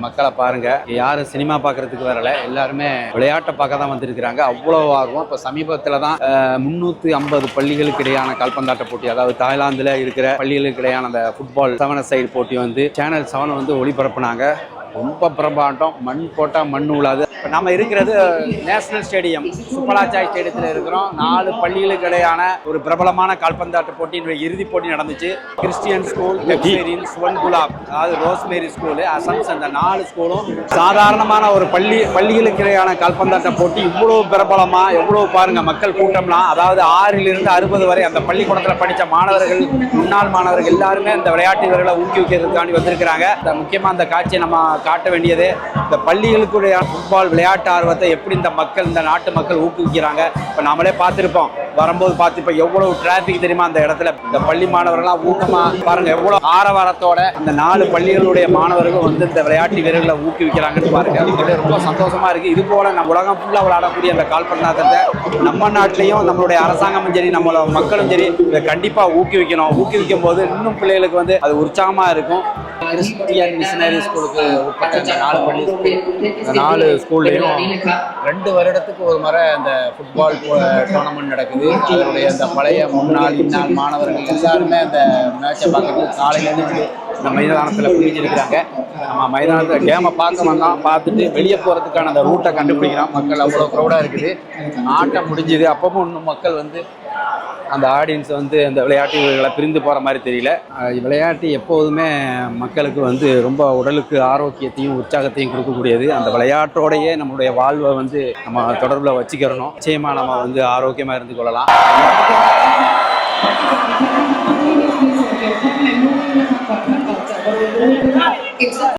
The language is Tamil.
மக்களை பாருங்க, யாரும் சினிமா பார்க்கறதுக்கு வரல, எல்லாருமே விளையாட்டை பார்க்க தான் வந்திருக்கிறாங்க. அவ்வளோ ஆர்வம். இப்போ சமீபத்தில் தான் 350 பள்ளிகளுக்கு இடையான கால்பந்தாட்ட போட்டி, அதாவது தாய்லாந்தில் இருக்கிற பள்ளிகளுக்கு இடையான அந்த ஃபுட்பால் 7 சைடு போட்டி வந்து சேனல் 7 வந்து ஒளிபரப்புனாங்க. ரொம்ப பிரம்மாண்டம். மண் போட்டால் மண் உழாது. இப்போ நம்ம இருக்கிறது நேஷனல் ஸ்டேடியம், சுப்பலாச்சாய் ஸ்டேடியத்தில் இருக்கிறோம். 4 பள்ளிகளுக்கு இடையான ஒரு பிரபலமான கால்பந்தாட்ட போட்டியினுடைய இறுதிப் போட்டி நடந்துச்சு. கிறிஸ்டியன் ஸ்கூல், டெக்ஸேரியன், சுவன் குலாப், அதாவது ரோஸ்மேரி ஸ்கூலு, அசம்ஸ், அந்த 4 ஸ்கூலும் சாதாரணமான ஒரு பள்ளிகளுக்கு இடையான கால்பந்தாட்ட போட்டி இவ்வளோ பிரபலமாக, எவ்வளோ பாருங்கள் மக்கள் கூட்டம்லாம். அதாவது 6லிருந்து 60 வரை அந்த பள்ளிக்கூடத்தில் படித்த மாணவர்கள், முன்னாள் மாணவர்கள் எல்லாருமே இந்த விளையாட்டு வீரர்களை ஊக்குவிக்கிறதுக்காண்டி வந்திருக்கிறாங்க. முக்கியமாக அந்த காட்சியை நம்ம காட்ட வேண்டியது, இந்த பள்ளிகளுக்குடைய ஃபுட்பால் விளையாட்டு ஆர்வத்தை எப்படி இந்த மக்கள், இந்த நாட்டு மக்கள் ஊக்குவிக்கிறாங்க. இப்போ நம்மளே பார்த்துருப்போம், வரும்போது பார்த்து இப்போ எவ்வளோ டிராஃபிக் தெரியுமா அந்த இடத்துல. இந்த பள்ளி மாணவர்கள்லாம் ஊக்கமாக பாருங்கள், எவ்வளோ ஆரவாரத்தோட அந்த 4 பள்ளிகளுடைய மாணவர்கள் வந்து இந்த விளையாட்டு வீரர்களை ஊக்குவிக்கிறாங்கன்னு பாருங்கள். அது ரொம்ப சந்தோஷமாக இருக்குது. இது போல் நம்ம உலகம் ஃபுல்லாக விளையாடக்கூடிய அந்த கால்பந்தாட்டத்தை நம்ம நாட்டிலையும் நம்மளுடைய அரசாங்கமும் சரி, நம்மளோட மக்களும் சரி, இதை கண்டிப்பாக ஊக்குவிக்கணும். ஊக்குவிக்கும் போது இன்னும் பிள்ளைகளுக்கு வந்து அது உற்சாகமாக இருக்கும். கிறிஸ்டியன் மிஷனரி ஸ்கூலுக்கு உட்பட்ட இந்த 4 பள்ளி ஸ்கூல், இந்த 4 ஸ்கூல்லையும் 2 வருடத்துக்கு ஒரு முறை அந்த ஃபுட்பால் டோர்னமெண்ட் நடக்குது. அதனுடைய அந்த பழைய முன்னாள் இந்நாள் மாணவர்கள் எல்லாருமே அந்த மேட்சை பார்க்கறதுக்கு காலையிலேருந்து இந்த மைதானத்தில் குடிச்சிருக்கிறாங்க. நம்ம மைதானத்தில் கேமை பார்க்க வந்தோம், பார்த்துட்டு வெளியே போகிறதுக்கான அந்த ரூட்டை கண்டுபிடிக்கிறோம். மக்கள் அவ்வளோ க்ரௌடாக இருக்குது. ஆட்டம் முடிஞ்சுது. அப்பவும் இன்னும் மக்கள் வந்து அந்த ஆடியன்ஸ் வந்து அந்த விளையாட்டு வீரர்களை பிரிந்து போகிற மாதிரி தெரியல. விளையாட்டு எப்போதுமே மக்களுக்கு வந்து ரொம்ப உடலுக்கு ஆரோக்கியத்தையும் உற்சாகத்தையும் கொடுக்கக்கூடியது. அந்த விளையாட்டோடையே நம்மளுடைய வாழ்வை வந்து நம்ம தொடர்பில் வச்சுக்கிறணும். நிச்சயமாக நம்ம வந்து ஆரோக்கியமாக இருந்து கொள்ளலாம்.